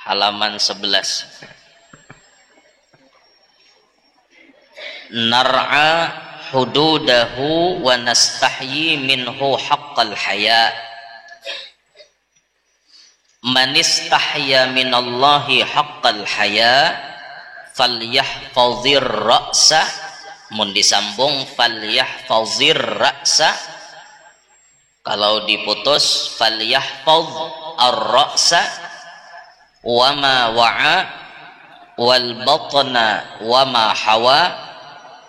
halaman 11. Nar'a hududahu wa nastahyi minhu haqqal haya. Man istahya minallahi haqqal haya falyahfazir ra'sa. Mun disambung falyahfazir ra'sa, kalau diputus falyahfaz ar-ra'sa wa ma wa'a wal batna wa ma hawa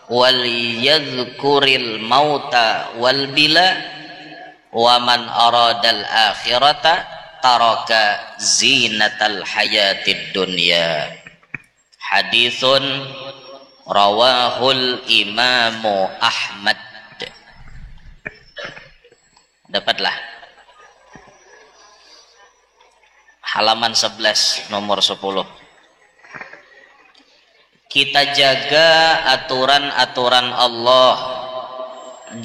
wal yadhkuril mauta wal bila wa man aradal akhirata taraka zinatal hayatid dunya. Hadithun rawahul imamu Ahmad. Dapatlah halaman 11 nomor 10. Kita jaga aturan-aturan Allah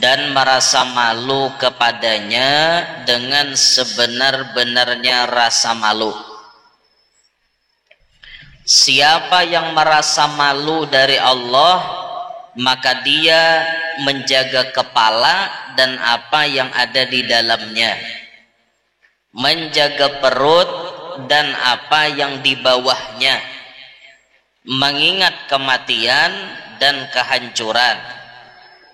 dan merasa malu kepadanya dengan sebenar-benarnya rasa malu. Siapa yang merasa malu dari Allah, maka dia menjaga kepala dan apa yang ada di dalamnya, menjaga perut dan apa yang di bawahnya, mengingat kematian dan kehancuran.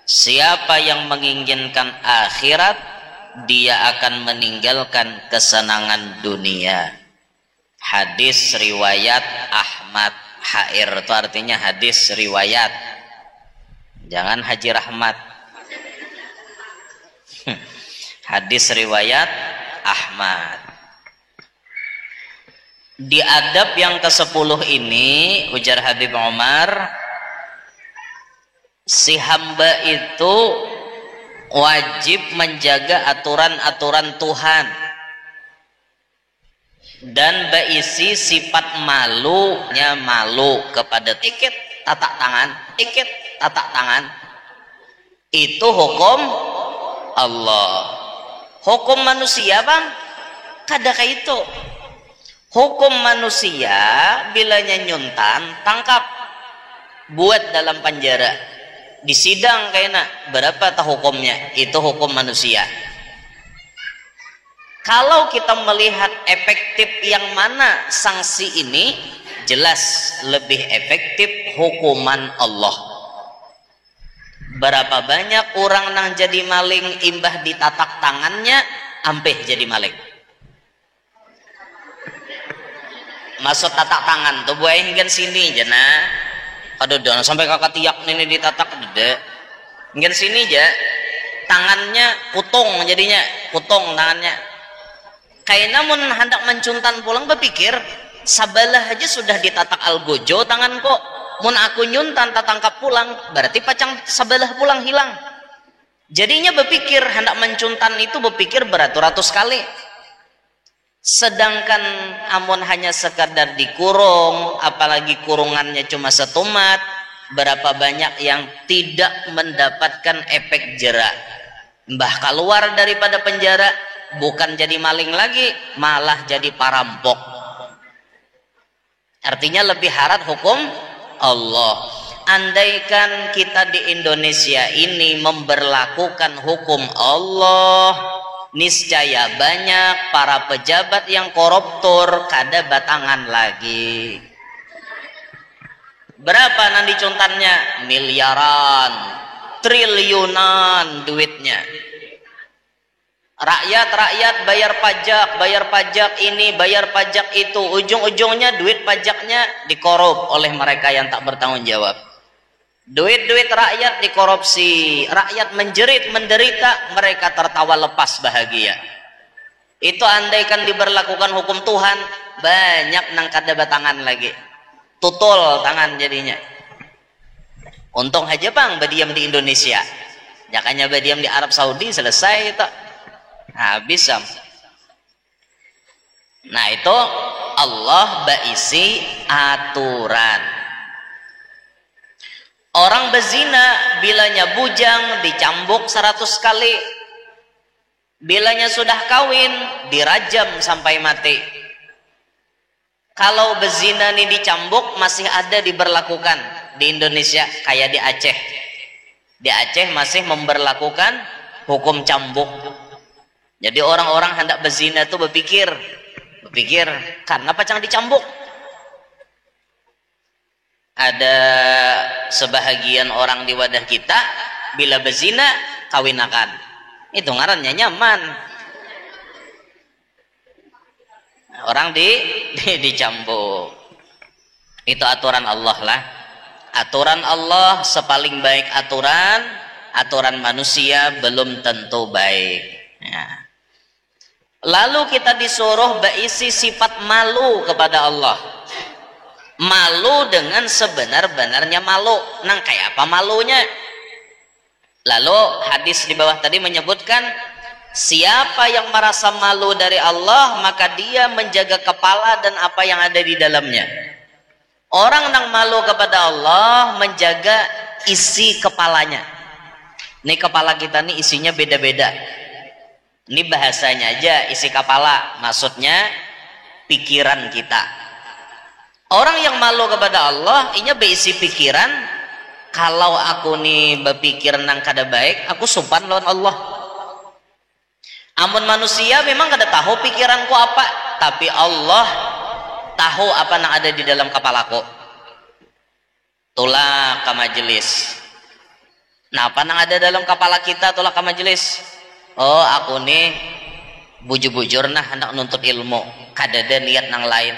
Siapa yang menginginkan akhirat, dia akan meninggalkan kesenangan dunia. Hadis riwayat Ahmad. HR itu artinya hadis riwayat, jangan Haji Rahmat. Hadis riwayat Ahmad. Di adab yang ke-10 ini, ujar Habib Umar, si hamba itu wajib menjaga aturan-aturan Tuhan dan berisi sifat malunya, malu kepada ikit tatak tangan. Itu hukum Allah. Hukum manusia bang kada kayak itu. Hukum manusia bilanya nyuntan tangkap, buat dalam penjara, disidang kayaknya berapa tahu hukumnya. Itu hukum manusia. Kalau kita melihat efektif yang mana sanksi ini, jelas lebih efektif hukuman Allah. Berapa banyak orang nang jadi maling imbah ditatak tangannya ampeh jadi maling. Masuk tatak tangan tuh buah hingga sini jana. Aduh jangan sampai kakak tiak ini ditatak dede. Hingga sini aja tangannya putung jadinya, putung tangannya. Kayak namun hendak mencuntan pulang berpikir sabalah aja sudah ditatak algojo tangan kok, mun aku nyuntan tak tangkap pulang berarti pacang sabalah pulang hilang. Jadinya berpikir hendak mencuntan itu berpikir beratus-ratus kali. Sedangkan amun hanya sekadar dikurung, apalagi kurungannya cuma setumat, berapa banyak yang tidak mendapatkan efek jera. Mbah keluar daripada penjara bukan jadi maling lagi, malah jadi perampok. Artinya lebih harat hukum Allah. Andaikan kita di Indonesia ini memberlakukan hukum Allah, niscaya banyak para pejabat yang koruptor kada batangan lagi. Berapa nanti contannya? Miliaran, triliunan duitnya. Rakyat bayar pajak ini, bayar pajak itu, ujung-ujungnya duit pajaknya dikorup oleh mereka yang tak bertanggung jawab. Duit-duit rakyat dikorupsi, rakyat menjerit, menderita, mereka tertawa lepas bahagia. Itu andaikan diberlakukan hukum Tuhan, banyak nang kada batangan lagi, tutul tangan jadinya. Untung aja bang berdiam di Indonesia, jangannya berdiam di Arab Saudi selesai itu. Habis. Nah itu Allah berisi aturan. Orang bezina bilanya bujang dicambuk 100 kali, bilanya sudah kawin dirajam sampai mati. Kalau bezina nih dicambuk masih ada diberlakukan di Indonesia, kayak di Aceh. Di Aceh masih memberlakukan hukum cambuk. Jadi orang-orang hendak bezina tuh berpikir karena pacang dicambuk. Ada sebahagian orang di wadah kita bila bezina kawinakan. Itu ngarannya nyaman. Orang dicambuk. Itu aturan Allah lah. Aturan Allah sepaling baik aturan manusia belum tentu baik. Ya. Lalu kita disuruh berisi sifat malu kepada Allah. Malu dengan sebenar-benarnya malu. Nang kayak apa malunya? Lalu hadis di bawah tadi menyebutkan, siapa yang merasa malu dari Allah maka dia menjaga kepala dan apa yang ada di dalamnya. Orang yang malu kepada Allah menjaga isi kepalanya. Ini kepala kita nih isinya beda-beda. Ini bahasanya aja isi kepala, maksudnya pikiran kita. Orang yang malu kepada Allah inya berisi pikiran, kalau aku nih berpikir nang kada baik, aku sopan lawan Allah. Amun manusia memang kada tahu pikiranku apa, tapi Allah tahu apa yang ada di dalam kepalaku. Tulah ke majelis. Nah, apa yang ada dalam kepala kita tulah ke majelis? Oh, aku nih bujur-bujur nah hendak nuntut ilmu, kada ada niat nang lain.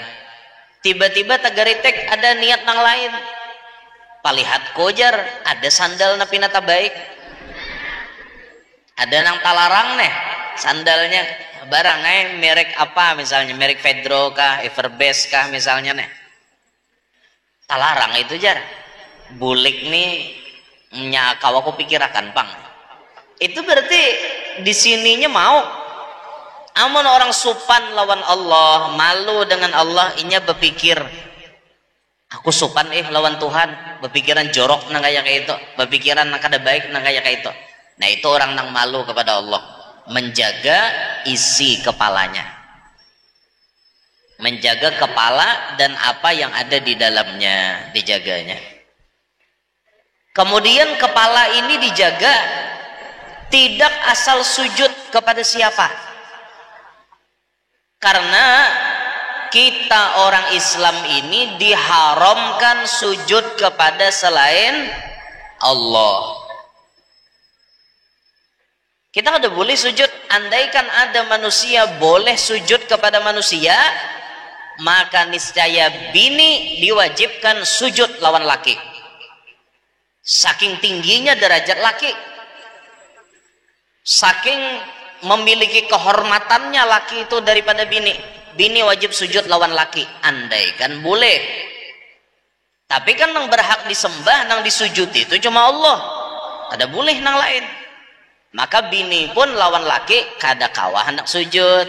Tiba-tiba tagaritek ada niat nang lain. Palihat kojar ada sandal na pinata baik. Ada nang talarang nih sandalnya barang merek apa, misalnya merek Pedro kah, Everbest kah misalnya nih. Talarang itu jar. Bulik nih nyakaw aku pikirakan pang. Itu berarti di sininya mau. Amun orang supan lawan Allah, malu dengan Allah, inya berpikir aku supan lawan Tuhan, berpikiran jorok nang kayak itu, berpikiran nang kada baik nang kayak itu. Nah, itu orang nang malu kepada Allah, menjaga isi kepalanya. Menjaga kepala dan apa yang ada di dalamnya, dijaganya. Kemudian kepala ini dijaga tidak asal sujud kepada siapa. Karena kita orang Islam ini diharamkan sujud kepada selain Allah. Kita tidak boleh sujud. Andaikan ada manusia boleh sujud kepada manusia, maka niscaya bini diwajibkan sujud lawan laki. Saking tingginya derajat laki, saking memiliki kehormatannya laki itu daripada bini. Bini wajib sujud lawan laki. Andaikan boleh. Tapi kan nang berhak disembah, nang disujud itu cuma Allah. Ada boleh nang lain. Maka bini pun lawan laki kada kawah hendak sujud.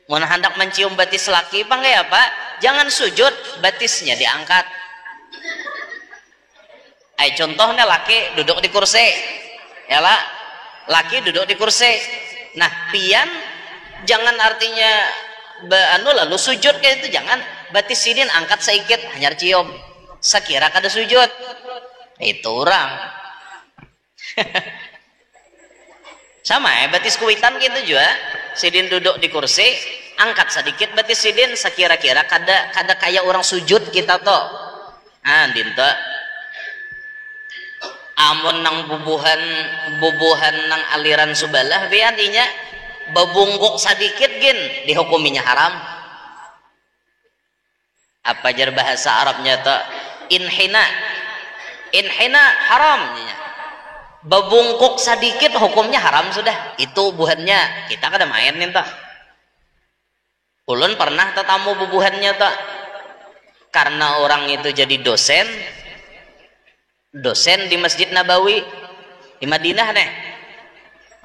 Mun hendak mencium batis laki panggil apa? Jangan sujud, batisnya diangkat. Contohnya laki duduk di kursi. Yalah, laki duduk di kursi. Nah, pian jangan artinya lalu sujud kayak itu, jangan. Batis sidin angkat sedikit hanya cium. Sekira kada sujud. Itu orang. Sama batis kuitan gitu juga. Sidin duduk di kursi, angkat sedikit batis sidin sekira-kira kada kayak orang sujud kita toh. Ah, dinta. Amun nang bubuhan nang aliran subalah biartinya bebungkuk sedikit gin dihukuminya haram. Apa jar bahasa Arabnya tuh? Inhina haram. Bebungkuk sedikit hukumnya haram sudah. Itu buhannya kita kada main nih tuh. Ulun pernah tetamu bubuhannya tuh. Karena orang itu jadi dosen di Masjid Nabawi di Madinah nih.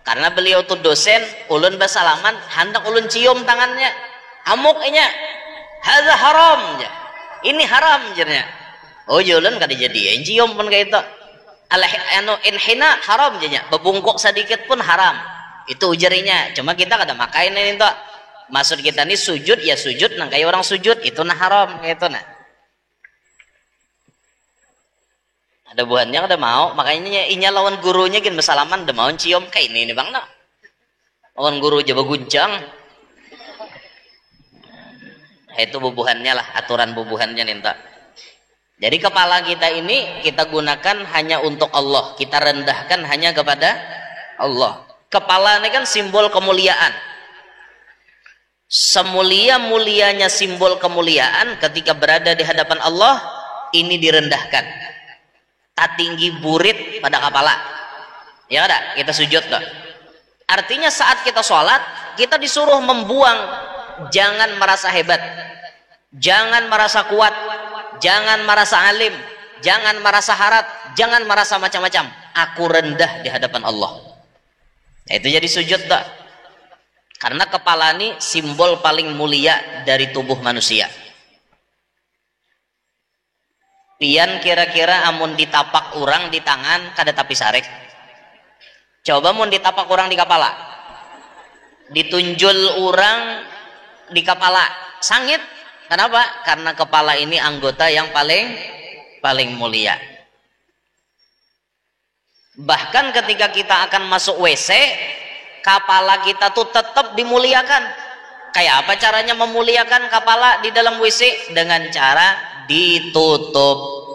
Karena beliau tuh dosen, ulun basalaman, hendak ulun cium tangannya. Amuknya, hadza haram ya. Ini haram jernya. Oh, ulun kada jadi cium pun kayak itu. Inhina haram jernya. Bebungkuk sedikit pun haram. Itu ujarinya. Cuma kita kada makain ini tuh. Maksud kita nih sujud ya sujud nang kayak orang sujud itu nah haram itu nah. Ada buahnya ada mau, makanya inya lawan gurunya gin bersalaman, ada mau cium kayak ini nih bang nak. Lawan guru aja guncang. Itu bubuhannya lah, aturan bubuhannya ninta. Jadi kepala kita ini kita gunakan hanya untuk Allah, kita rendahkan hanya kepada Allah. Kepala ini kan simbol kemuliaan. Semulia-mulianya simbol kemuliaan ketika berada di hadapan Allah, ini direndahkan. Tak tinggi burit pada kepala. Ya ada, kita sujud dah. Artinya saat kita sholat, kita disuruh membuang, jangan merasa hebat, jangan merasa kuat, jangan merasa alim, jangan merasa harat, jangan merasa macam-macam. Aku rendah di hadapan Allah. Itu jadi sujud dah. Karena kepala ini simbol paling mulia dari tubuh manusia. Pian kira-kira amun ditapak orang di tangan kada tapi sarek. Coba mun ditapak orang di kepala. Ditunjul orang di kepala. Sangit. Kenapa? Karena kepala ini anggota yang paling mulia. Bahkan ketika kita akan masuk WC, kepala kita tuh tetap dimuliakan. Kayak apa caranya memuliakan kepala di dalam WC? Dengan cara ditutup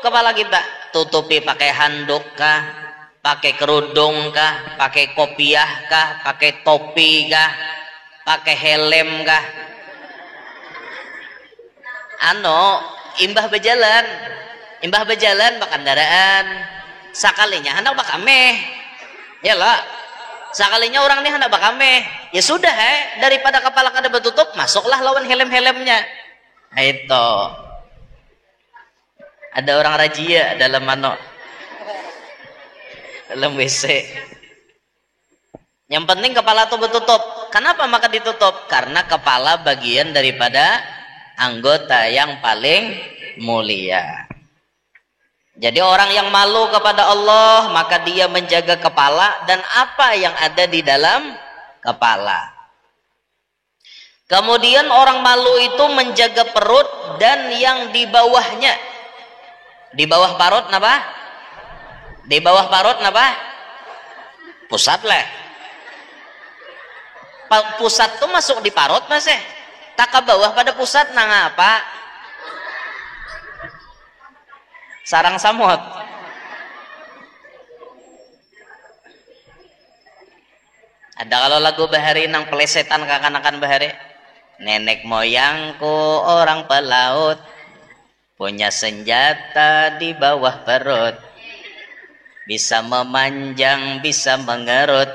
kepala kita, tutupi pakai handuk kah, pakai kerudung kah, pakai kopiah kah, pakai topi kah, pakai helm kah, imbah berjalan kendaraan sakalinya hendak bakameh ya lah, sakalinya orang ini hendak bakameh ya sudah daripada kepala kada bertutup, masuklah lawan helm-helmnya. Itu ada orang rajia dalam dalam WC. Yang penting kepala itu bertutup. Kenapa maka ditutup? Karena kepala bagian daripada anggota yang paling mulia. Jadi orang yang malu kepada Allah, maka dia menjaga kepala dan apa yang ada di dalam kepala. Kemudian orang malu itu menjaga perut dan yang di bawahnya. Di bawah parut napa? Di bawah parut napa? Pusat lah. Pusat tuh masuk di parut mas tak ke bawah pada pusat nang apa? Sarang samut. Ada kalau lagu bahari nang pelesetan kakanakan bahari. Nenek moyangku orang pelaut, punya senjata di bawah perut, bisa memanjang bisa mengerut,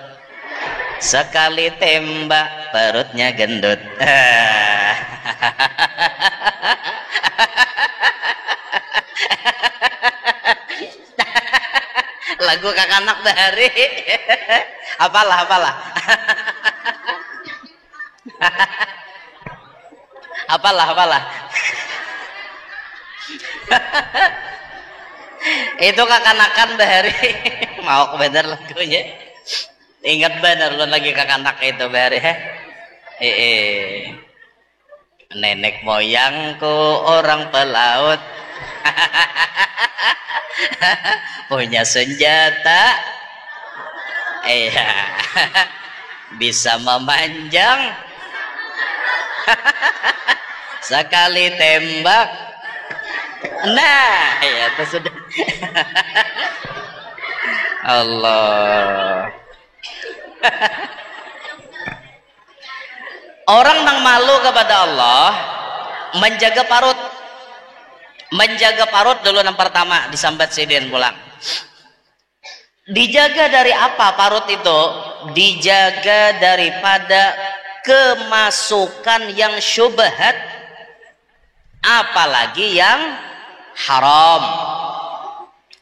sekali tembak perutnya gendut. Lagu kakanak bahari. Apalah apalah itu kakanakan bahari. Mau bener lagunya, ingat bener lu lagi kakanak itu bahari nenek moyangku orang pelaut punya senjata bisa memanjang sekali tembak. Nah ya itu sudah. Allah. Orang yang malu kepada Allah menjaga parut. Menjaga parut dulu yang pertama disambat sidin pulang. Dijaga dari apa parut itu? Dijaga daripada kemasukan yang syubhat, apalagi yang haram.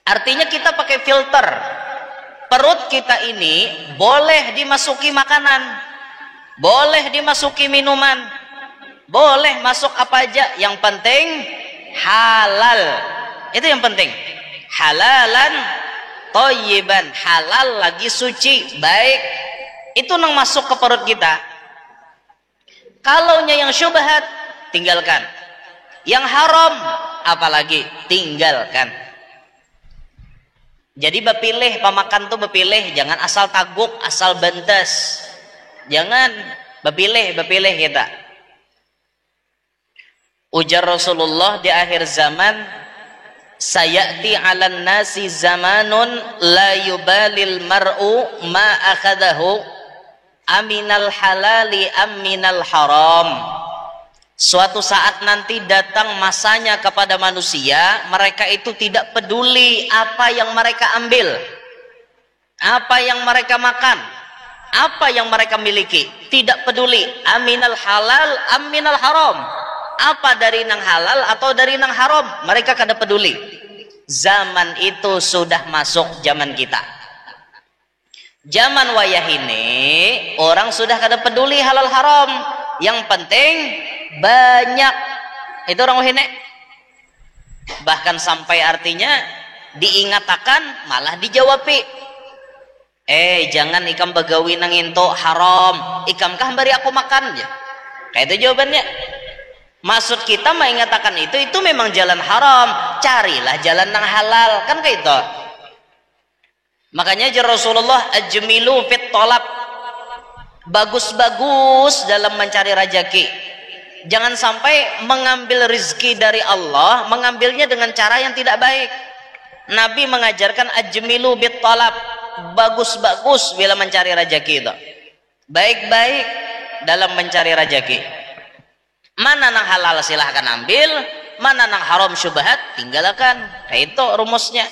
Artinya kita pakai filter. Perut kita ini boleh dimasuki makanan, boleh dimasuki minuman, boleh masuk apa aja, yang penting halal. Itu yang penting. Halalan thayyiban, halal lagi suci, baik. Itu nang masuk ke perut kita. Kalaunya yang syubhat, tinggalkan. Yang haram, apalagi tinggalkan. Jadi bepilih, pemakan tuh bepilih, jangan asal taguk, asal bantas. Jangan bepilih kita. Ujar Rasulullah di akhir zaman, sayati 'alan nasi zamanun la yubalil mar'u ma akhadahu aminal halali aminal haram. Suatu saat nanti datang masanya kepada manusia, mereka itu tidak peduli apa yang mereka ambil, apa yang mereka makan, apa yang mereka miliki, tidak peduli aminal halal aminal haram, apa dari nang halal atau dari nang haram, mereka kada peduli. Zaman itu sudah masuk zaman kita. Zaman wayah ini orang sudah kada peduli halal haram, yang penting banyak. Itu orang wahine. Bahkan sampai artinya diingatakan malah dijawabi. Jangan ikam bagawi nang into haram, ikam kah bari aku makan ya. Kayak itu jawabannya. Maksud kita mengatakan itu memang jalan haram, carilah jalan nang halal, kan kayak itu. Makanya Rasulullah ajmilu fit tolab, bagus-bagus dalam mencari rezeki. Jangan sampai mengambil rezeki dari Allah, mengambilnya dengan cara yang tidak baik. Nabi mengajarkan ajmilu bit talab, bagus-bagus bila mencari rezeki itu. Baik-baik dalam mencari rezeki. Mana nang halal silahkan ambil, mana nang haram syubhat tinggalkan. Kayak itu rumusnya.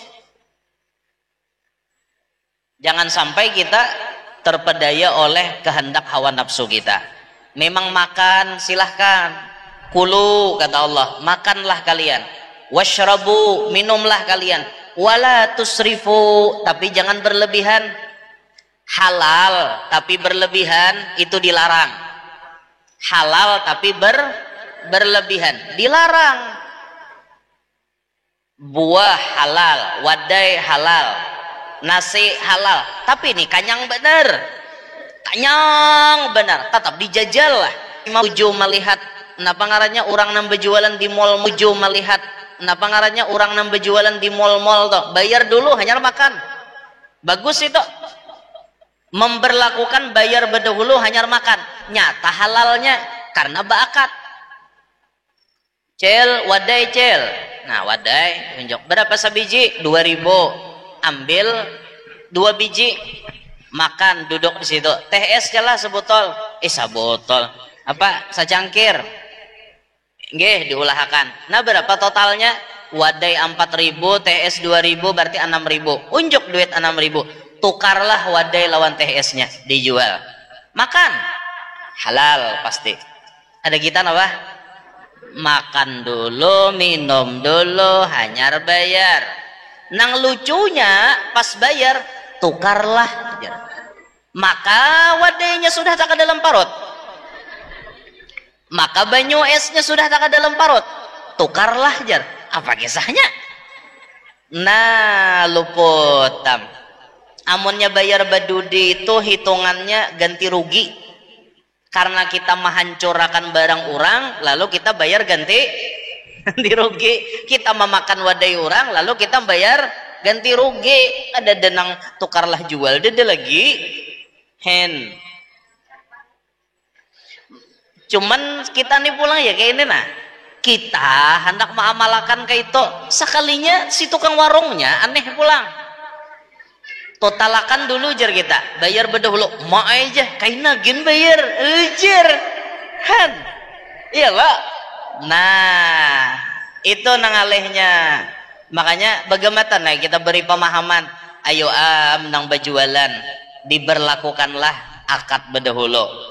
Jangan sampai kita terpedaya oleh kehendak hawa nafsu kita. Memang makan silahkan, kulu kata Allah, makanlah kalian, washrabu, minumlah kalian, wala tusrifu, tapi jangan berlebihan. Halal tapi berlebihan itu dilarang. Halal tapi berlebihan dilarang. Buah halal, wadai halal, nasi halal, tapi ini kanyang bener, tetap dijajal lah. Uju melihat napa ngarannya orang nang berjualan di mall, uju melihat napa ngarannya orang nang berjualan di mall-mall tuh, bayar dulu hanya makan. Bagus itu, memberlakukan bayar berdahulu hanya makan, nyata halalnya karena bakat. Cel wadai cel, nah wadai tunjuk berapa sabiji, 2.000, ambil 2 biji, makan, duduk di situ. Teh es jelah sebotol, sabotol apa secangkir, nggih diulahkan. Nah berapa totalnya? Wadai 4.000, teh es 2.000, berarti 6.000. Unjuk duit 6.000, tukarlah wadai lawan teh esnya, dijual, makan, halal pasti. Ada kita apa? Makan dulu, minum dulu, hanyar bayar. Nang lucunya pas bayar tukarlah, maka wadainya sudah tak ke dalam parut, maka banyu esnya sudah tak ke dalam parut, tukarlah jar. Apa kisahnya? Nah luput tam. Amunnya bayar badudi itu hitungannya ganti rugi, karena kita menghancurkan barang orang lalu kita bayar ganti rugi. Kita memakan wadai orang lalu kita bayar ganti rugi. Ada denang tukarlah jual dede lagi hen. Cuman kita nih pulang ya kayak ini, nah kita hendak mengamalkan kayak itu, sekalinya si tukang warungnya aneh pulang, totalakan dulu jar kita, bayar berdahulu mau aja kain nagin bayar ujar han, iya pak. Nah itu nangalehnya. Makanya bagaimana nah kita beri pemahaman, ayo nang bajualan diberlakukanlah akad berdahulu.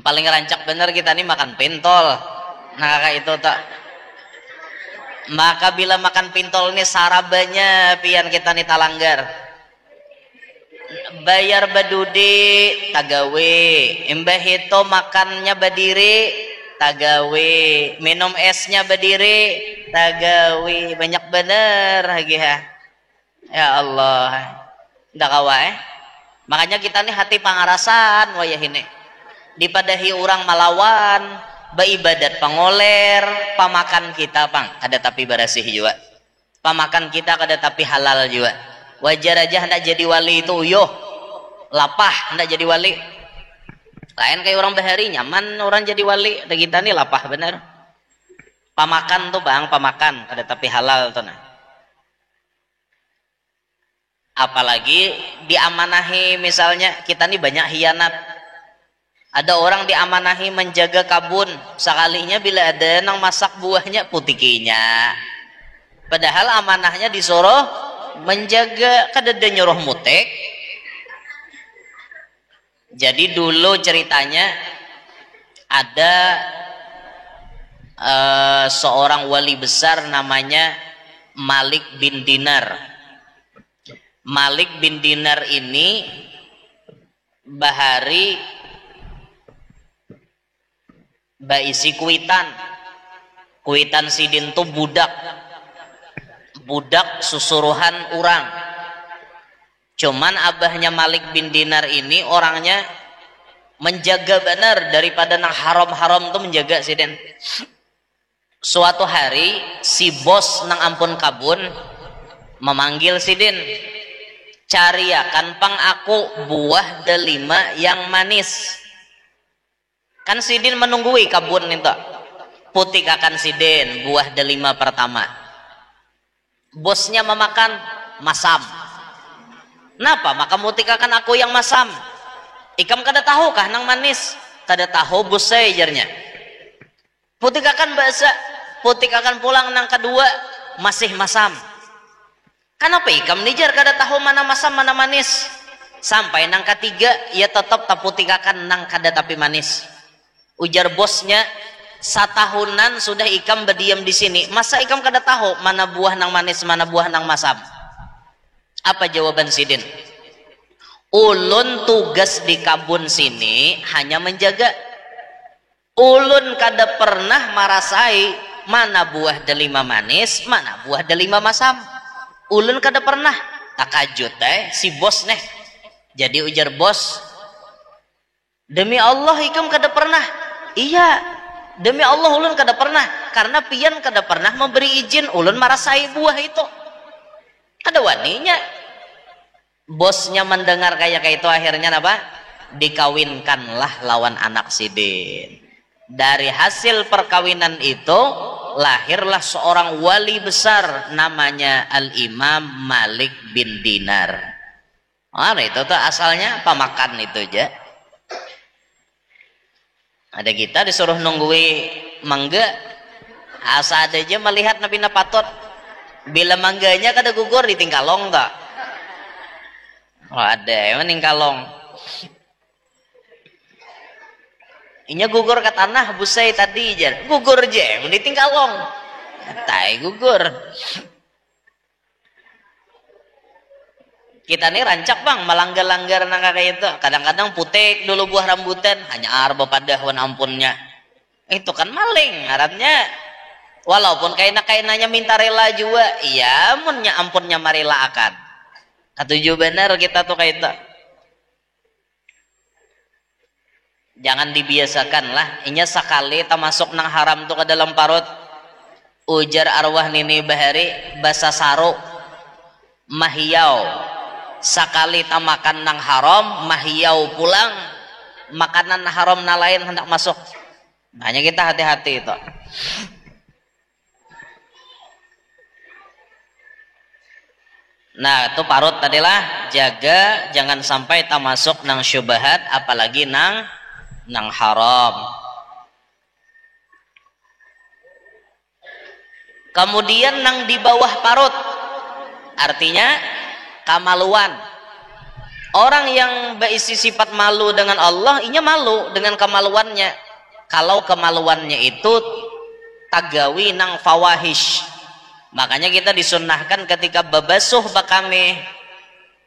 Paling rancak bener kita nih makan pintol, nah kayak itu tak. Maka bila makan pintol ini sarabanya pian kita nih talanggar, bayar badudi tagawe, imbah itu makannya badiri tagawe, minum esnya badiri tagawe, banyak bener lagi ya Allah, ndak kawa. Makanya kita nih hati pangarasan wayah ini. dipadahi orang malawan beribadat pangoler pamakan kita pang ada tapi barasih juga pamakan kita kada tapi halal juga wajar aja hendak jadi wali itu uyuh lapah hendak jadi wali lain kayak orang bahari nyaman orang jadi wali ada kita nih lapah bener pamakan tuh bang pamakan kada tapi halal tuh nah apalagi diamanahi misalnya kita nih banyak hianat ada orang diamanahi menjaga kabun sekalinya bila ada nang masak buahnya putikinya padahal amanahnya disuruh menjaga kadada nyuruh mutek jadi dulu ceritanya ada seorang wali besar namanya Malik bin Dinar. Malik bin Dinar ini bahari baisi kuitan sidin tuh budak susuruhan orang cuman abahnya Malik bin Dinar ini orangnya menjaga benar daripada nang haram-haram tuh menjaga sidin suatu hari si bos nang ampun kabun memanggil sidin cariakan pang aku buah delima yang manis kan sidin menunggui kabun itu putik akan sidin buah delima pertama bosnya memakan masam kenapa maka mutik akan aku yang masam ikam kada tahu kah nang manis kada tahu bos saya jarnya putik akan bahasa putik akan pulang nang kedua masih masam kenapa ikam nijar kada tahu mana masam mana manis sampai nang ketiga ia tetap taputik akan nang kada tapi manis ujar bosnya satahunan sudah ikam berdiam di sini masa ikam kada tahu mana buah nang manis mana buah nang masam apa jawaban sidin ulun tugas di kabun sini hanya menjaga ulun kada pernah marasai mana buah delima manis mana buah delima masam ulun kada pernah takajut si bos neh jadi ujar bos demi Allah ikam kada pernah iya demi Allah ulun kada pernah karena pian kada pernah memberi izin ulun marasai buah itu ada waninya bosnya mendengar kayak itu akhirnya apa dikawinkanlah lawan anak sidin dari hasil perkawinan itu lahirlah seorang wali besar namanya Al-Imam Malik bin Dinar itu tuh asalnya pamakan itu aja ada kita disuruh nunggui mangga asa ada aja melihat nabi napatot bila mangganya kada gugur ditingkalong tak ada emang tingkalong inya gugur ke tanah busai tadi jar gugur aja ditingkalong tai gugur kita nih rancak bang melanggar-langgar nangka kayak itu kadang-kadang putek dulu buah rambutan hanya arba padah wan ampunnya itu kan maling harapnya walaupun kainanya minta rela juga iya munnya ampunnya marila akan katuju benar kita tuh kayak itu jangan dibiasakan lah inya sekali tak masuk nang haram tuh ke dalam parut ujar arwah nini bahari basa saru mahiyau sakali tak makan nang haram mahiyau pulang makanan haram na lain hendak masuk hanya kita hati-hati itu nah itu parut tadilah jaga jangan sampai tak masuk nang syubhat apalagi nang haram kemudian nang di bawah parut artinya kamaluan orang yang berisi sifat malu dengan Allah inya malu dengan kemaluannya kalau kemaluannya itu tagawi nang fawahish makanya kita disunnahkan ketika babasuh bakame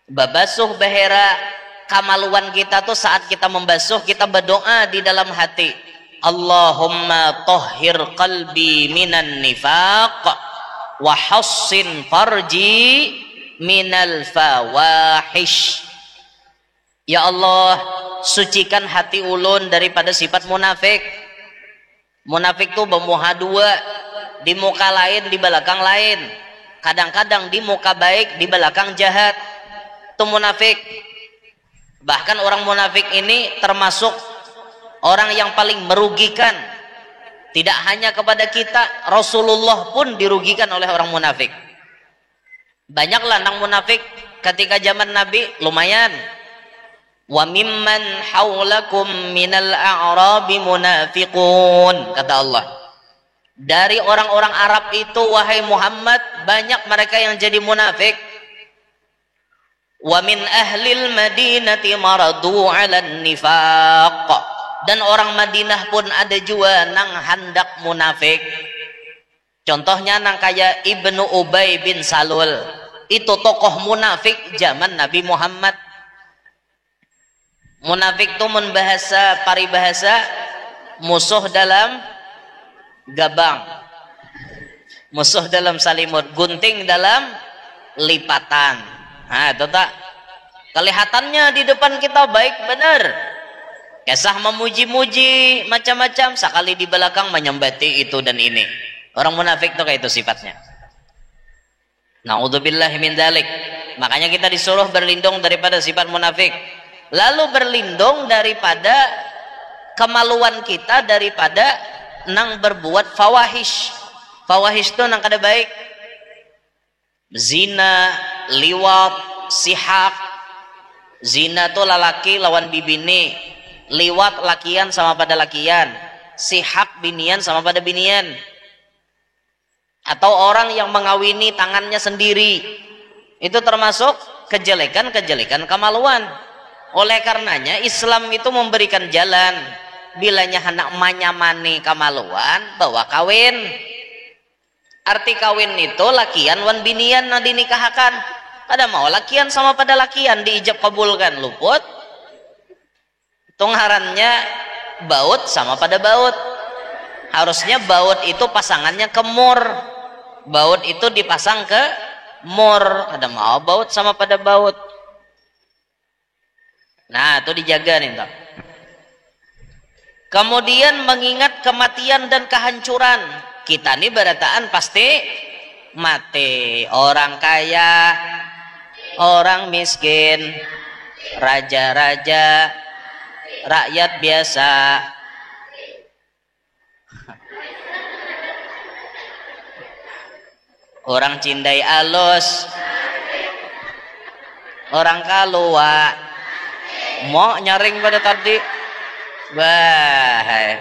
babasuh behera kamaluan kita tuh saat kita membasuh kita berdoa di dalam hati Allahumma tahhir qalbi minan nifaq wa hassin farji minal fawahish ya Allah sucikan hati ulun daripada sifat munafik. Munafik tuh bermuka dua, di muka lain, di belakang lain. Kadang-kadang di muka baik, di belakang jahat. Itu munafik. Bahkan orang munafik ini termasuk orang yang paling merugikan. Tidak hanya kepada kita, Rasulullah pun dirugikan oleh orang munafik. Banyak lanang munafik ketika zaman Nabi lumayan. Wa mimman haulakum minal a'rabi munafiqun, kata Allah. Dari orang-orang Arab itu wahai Muhammad, banyak mereka yang jadi munafik. Wa min ahlil madinati maradu 'alan nifaq. Dan orang Madinah pun ada juga nang hendak munafik. Contohnya nang kayak Ibnu Ubay bin Salul. Itu tokoh munafik zaman Nabi Muhammad. Munafik itu membahasa paribahasa musuh dalam gabang, musuh dalam salimut, gunting dalam lipatan. Nah, itu tak kelihatannya di depan kita baik benar, kisah memuji-muji macam-macam, sekali di belakang menyembati itu dan ini. Orang munafik itu kayak itu sifatnya. Na'udzubillahi min dzalik. Makanya kita disuruh berlindung daripada sifat munafik. Lalu berlindung daripada kemaluan kita daripada nang berbuat fawahish. Fawahish itu nang kada baik. Zina, liwat, sihak. Zina itu lalaki lawan bibini, liwat lakian sama pada lakian, sihak binian sama pada binian. Atau orang yang mengawini tangannya sendiri, itu termasuk kejelekan-kejelekan kemaluan. Oleh karenanya Islam itu memberikan jalan. Bilanya hendak manyamani kamaluan, bawa kawin. Arti kawin itu lakian wan binian na dinikahkan. Pada mau lakian sama pada lakian diijab kabulkan, luput. Tungharannya baut sama pada baut. Harusnya baut itu pasangannya ke mur. Baut itu dipasang ke mur. Ada mau baut sama pada baut. Nah, itu dijaga nih, toh. Kemudian mengingat kematian dan kehancuran. Kita nih berataan pasti mati. Orang kaya, orang miskin, raja-raja, rakyat biasa. Orang cindai alus, orang kalua, mau nyaring pada tadi. Wah,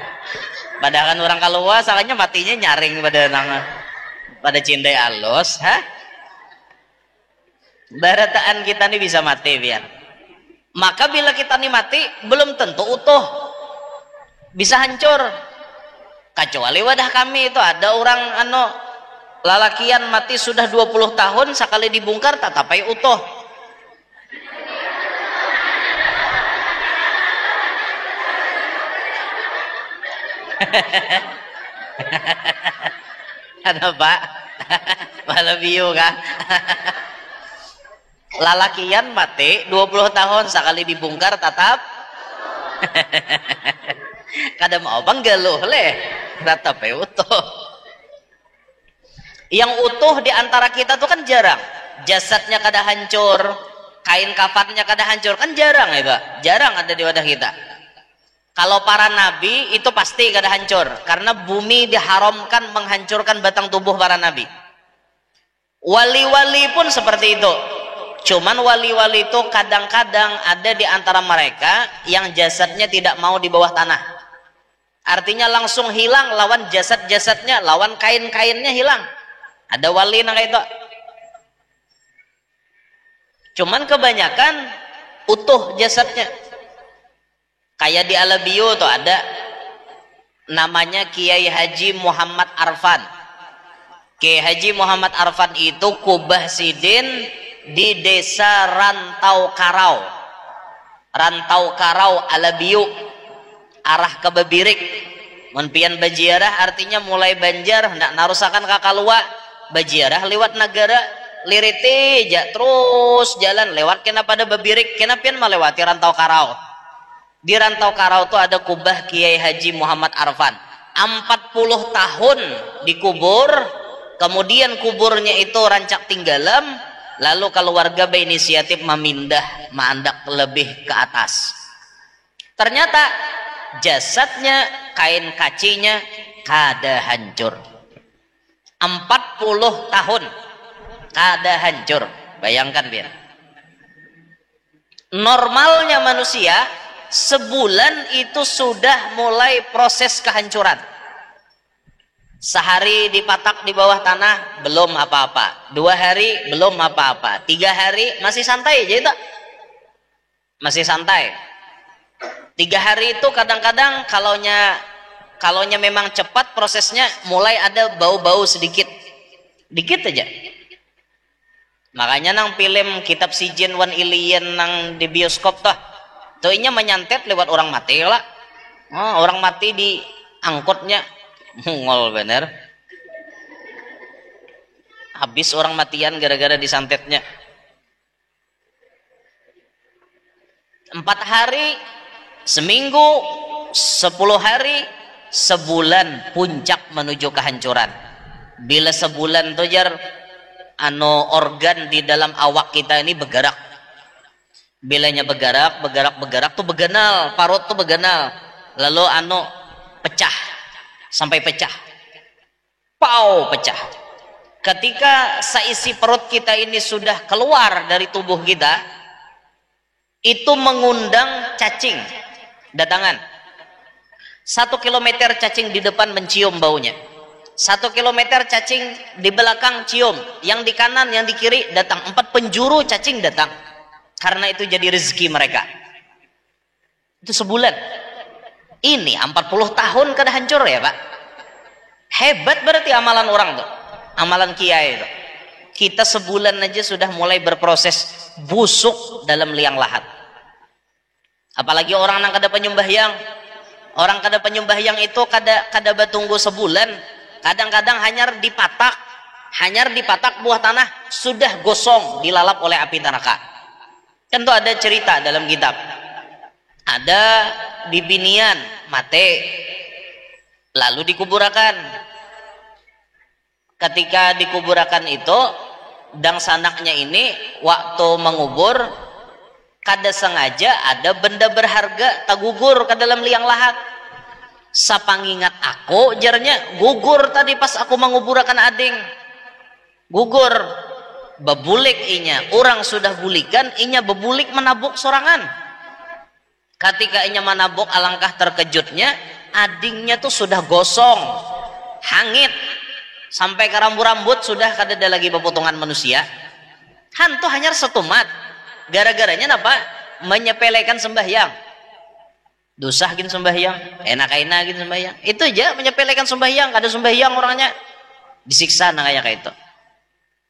padahal kan orang kalua salahnya matinya nyaring pada cindai alus, hah? Barataan kita nih bisa mati biar. Maka bila kita nih mati belum tentu utuh, bisa hancur. Kecuali wadah kami itu ada orang lalakian mati sudah 20 tahun sekali dibongkar tatapai utuh. Ada Pak? Malah biu kah? Lalakian mati 20 tahun sekali dibongkar tatap. Kada mau bang geluh leh, tatap utuh. Yang utuh di antara kita tuh kan jarang. Jasadnya kada hancur, kain kafannya kada hancur, kan jarang itu. Jarang ada di wadah kita. Kalau para nabi itu pasti kada hancur, karena bumi diharamkan menghancurkan batang tubuh para nabi. Wali-wali pun seperti itu. Cuman wali-wali itu kadang-kadang ada di antara mereka yang jasadnya tidak mau di bawah tanah. Artinya langsung hilang lawan jasad-jasadnya, lawan kain-kainnya hilang. Ada wali nang itu. Cuman kebanyakan utuh jasadnya. Kayak di Alabiyo tuh ada namanya Kiai Haji Muhammad Arfan. Kiai Haji Muhammad Arfan itu kubah sidin di desa Rantau Karau. Rantau Karau Alabiyo, arah ke Bebirik. Menpian bajiarah artinya mulai Banjar hendak narusakan kakalua. Bajiarah lewat negara liriti terus jalan lewat kena pada Bebirik, kena pian melewati Rantau Karau. Di Rantau Karau tuh ada kubah Kiai Haji Muhammad Arfan. 40 tahun dikubur, kemudian kuburnya itu rancak tinggalam, lalu keluarga berinisiatif memindah mandak lebih ke atas. Ternyata jasadnya, kain kacinya kada hancur. 40 tahun kada hancur. Bayangkan biar. Normalnya manusia sebulan itu sudah mulai proses kehancuran. Sehari dipatak di bawah tanah belum apa-apa, 2 hari belum apa-apa, 3 hari masih santai aja itu, masih santai. 3 hari itu kadang-kadang kalaunya memang cepat prosesnya mulai ada bau-bau sedikit aja. Makanya nang film kitab si Jin Wan Alien nang di bioskop tuh inya menyantet lewat orang mati lah. Oh, orang mati di angkotnya mungol bener. Habis orang matian gara-gara disantetnya. 4 hari, seminggu, 10 hari, sebulan puncak menuju kehancuran. Bila sebulan tuh jar organ di dalam awak kita ini bergerak. Bilanya bergerak tuh beganal, parut tuh beganal, lalu pecah sampai pecah, pecah. Ketika seisi perut kita ini sudah keluar dari tubuh kita, itu mengundang cacing datangan. 1 kilometer cacing di depan mencium baunya, 1 kilometer cacing di belakang cium, yang di kanan yang di kiri datang, 4 penjuru cacing datang. Karena itu jadi rezeki mereka. Itu sebulan. Ini 40 tahun kada hancur ya Pak. Hebat berarti amalan orang tuh. Amalan kiai itu. Kita sebulan aja sudah mulai berproses busuk dalam liang lahat. Apalagi orang yang kada penyembahyang. Orang kada penyembahyang itu kada batunggu sebulan. Kadang-kadang hanyar dipatak buah tanah sudah gosong dilalap oleh api neraka. Tentu ada cerita dalam kitab. Ada di binian mate lalu dikuburakan. Ketika dikuburakan itu dang sanaknya ini waktu mengubur kada sengaja ada benda berharga tagugur ke dalam liang lahat. Sapangingat aku jarnya gugur tadi pas aku menguburakan ading. Gugur. Bebulik inya, orang sudah bulikan, inya bebulik menabuk sorangan. Ketika inya menabuk, alangkah terkejutnya, adingnya tuh sudah gosong, hangit, sampai ke rambut-rambut sudah kada ada lagi pepotongan manusia. Hantu hanya setumat, gara-garanya apa? Menyepelekan sembahyang. Dosah gin sembahyang, enak-enak gin sembahyang. Itu aja menyepelekan sembahyang, kada sembahyang orangnya disiksa nah kayak itu.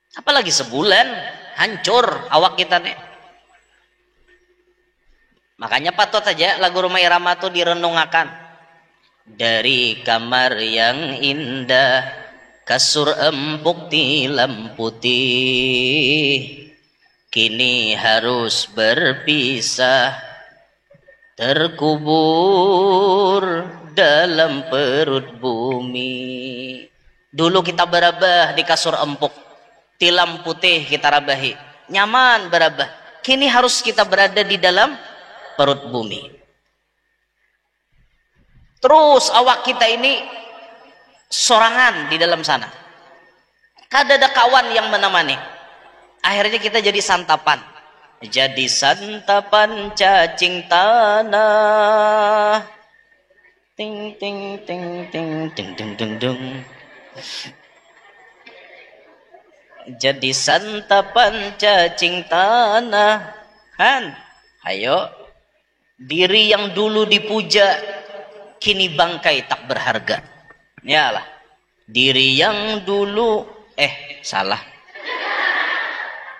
Apalagi sebulan hancur awak kita nih. Makanya patut aja lagu Rumah Irama tuh direnungakan. Dari kamar yang indah, kasur empuk tilam putih, kini harus berpisah, terkubur dalam perut bumi. Dulu kita berabah di kasur empuk, tilam putih kita rabahi, nyaman berabah. Kini harus kita berada di dalam perut bumi. Terus awak kita ini sorangan di dalam sana. Kada ada kawan yang menemani. Akhirnya kita jadi santapan. Jadi santapan cacing tanah. Ting ting ting ting ting ting ting ting. Jadi santapan cacing tanah. Ayo, diri yang dulu dipuja kini bangkai tak berharga. Yalah, diri yang dulu salah.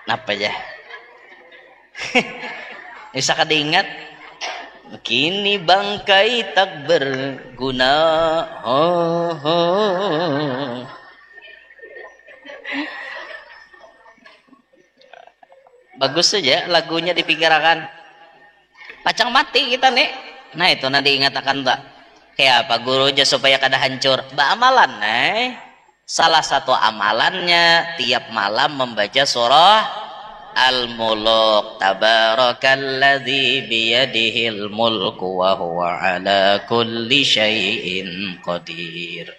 Apa ya? Bisa kada ingat? Kini bangkai tak berguna. Bagus saja lagunya dipikirkan. Pacang mati kita nih. Nah itu nanti ingatakan tak kayak apa guru aja supaya kada hancur amalan salah satu amalannya tiap malam membaca surah Al-Muluk, tabarakalladzi biyadihil mulku wa huwa ala kulli syai'in qadir.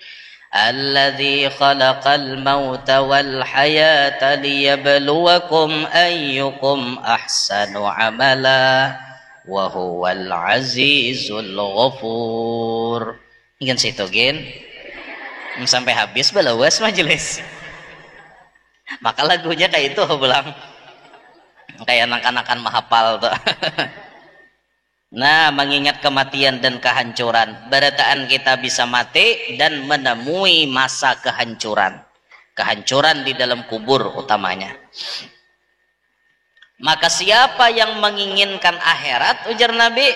Alladzi khalaqal mauta wal hayata liyabluwakum ayyukum ahsanu amala wa huwal azizul ghafur. Ingin situ gen sampai habis belawas majelis. Maka lagunya kayak itu bilang kayak anak-anakan mahapal tuh. Nah, mengingat kematian dan kehancuran, berataan kita bisa mati dan menemui masa kehancuran. Kehancuran di dalam kubur utamanya. Maka siapa yang menginginkan akhirat, ujar Nabi,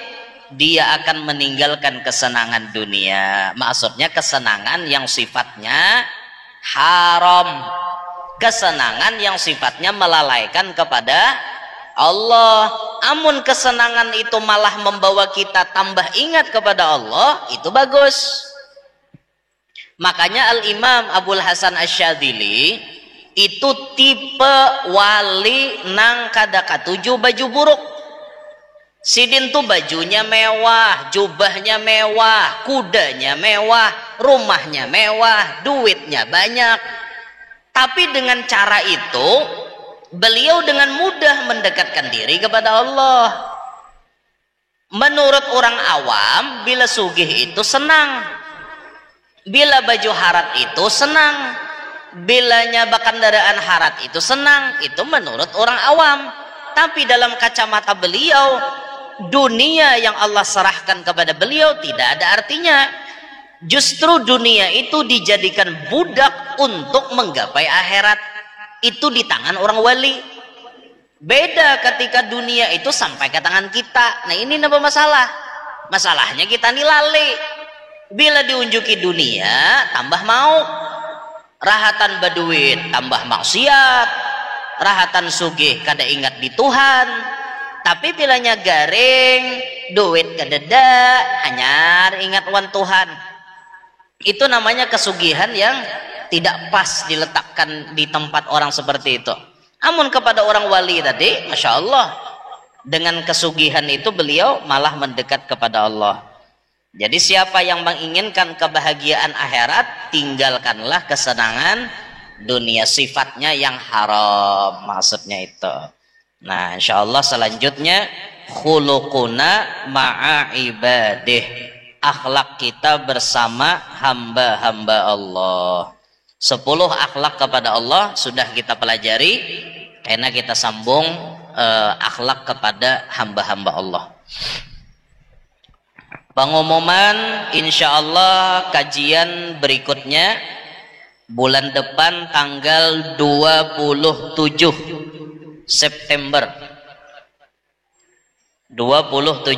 dia akan meninggalkan kesenangan dunia. Maksudnya kesenangan yang sifatnya haram. Kesenangan yang sifatnya melalaikan kepada Allah. Amun kesenangan itu malah membawa kita tambah ingat kepada Allah, itu bagus. Makanya Al-Imam Abul Hasan Asy-Syadzili itu tipe wali nang kada katuju baju buruk. Sidin tuh bajunya mewah, jubahnya mewah, kudanya mewah, rumahnya mewah, duitnya banyak. Tapi dengan cara itu beliau dengan mudah mendekatkan diri kepada Allah. Menurut orang awam, bila sugih itu senang, bila baju harat itu senang, bila nyaba kendaraan harat itu senang, itu menurut orang awam. Tapi dalam kacamata beliau, dunia yang Allah serahkan kepada beliau tidak ada artinya. Justru dunia itu dijadikan budak untuk menggapai akhirat. Itu di tangan orang wali. Beda ketika dunia itu sampai ke tangan kita. Nah ini apa masalah? Masalahnya kita nih lali. Bila diunjuki dunia tambah mau, rahatan baduit tambah maksiat, rahatan sugih kada ingat di Tuhan. Tapi bilanya garing duit kadeda hanya ingat wan Tuhan. Itu namanya kesugihan yang tidak pas diletakkan di tempat orang seperti itu. Amun kepada orang wali tadi, Masya Allah, dengan kesugihan itu beliau malah mendekat kepada Allah. Jadi siapa yang menginginkan kebahagiaan akhirat, tinggalkanlah kesenangan dunia, sifatnya yang haram, maksudnya itu. Nah insya Allah selanjutnya khuluquna ma'a ibadih, akhlak kita bersama hamba-hamba Allah. 10 akhlak kepada Allah sudah kita pelajari, karena kita sambung akhlak kepada hamba-hamba Allah. Pengumuman insya Allah kajian berikutnya bulan depan tanggal 27 September 27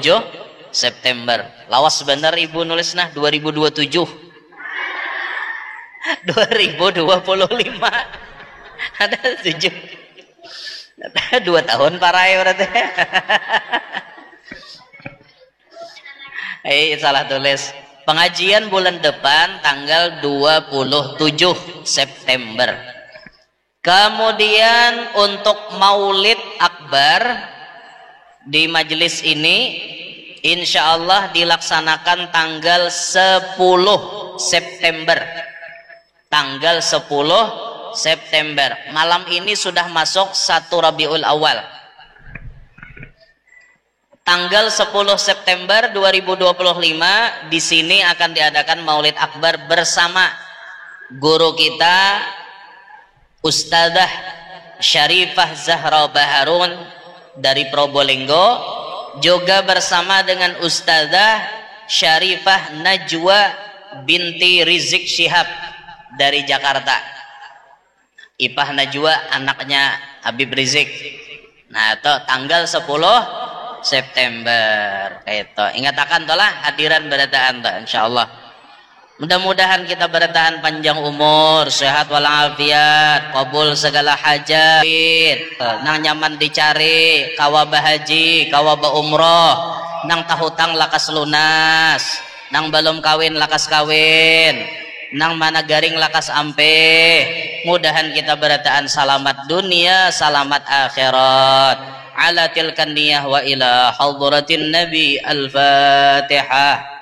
September. Lawas benar ibu nulisnya 2027 2025 ada 7 ada 2 tahun parai berarti. Salah tulis. Pengajian bulan depan tanggal 27 September. Kemudian untuk Maulid Akbar di majelis ini insya Allah dilaksanakan tanggal 10 September. Tanggal 10 September. Malam ini sudah masuk 1 Rabiul Awal. Tanggal 10 September 2025 di sini akan diadakan Maulid Akbar bersama guru kita Ustadzah Syarifah Zahra Baharun dari Probolinggo, juga bersama dengan Ustadzah Syarifah Najwa binti Rizik Syihab dari Jakarta. Ipah Najwa anaknya Habib Rizik. Nah itu tanggal 10 September itu. Ingatakan tolah hadiran berataan toh insyaallah. Mudah-mudahan kita bertahan panjang umur, sehat walafiat, kabul segala hajat, nang nyaman dicari, kawa bahaji, kawa ba umroh, nang tahutang lakas lunas, nang belum kawin lakas kawin, nang mana garing lakas ampe. Mudahan kita berataan salamat dunia, salamat akhirat. Ala tilkan niyah wa ila hadratin nabi. Al-Fatihah.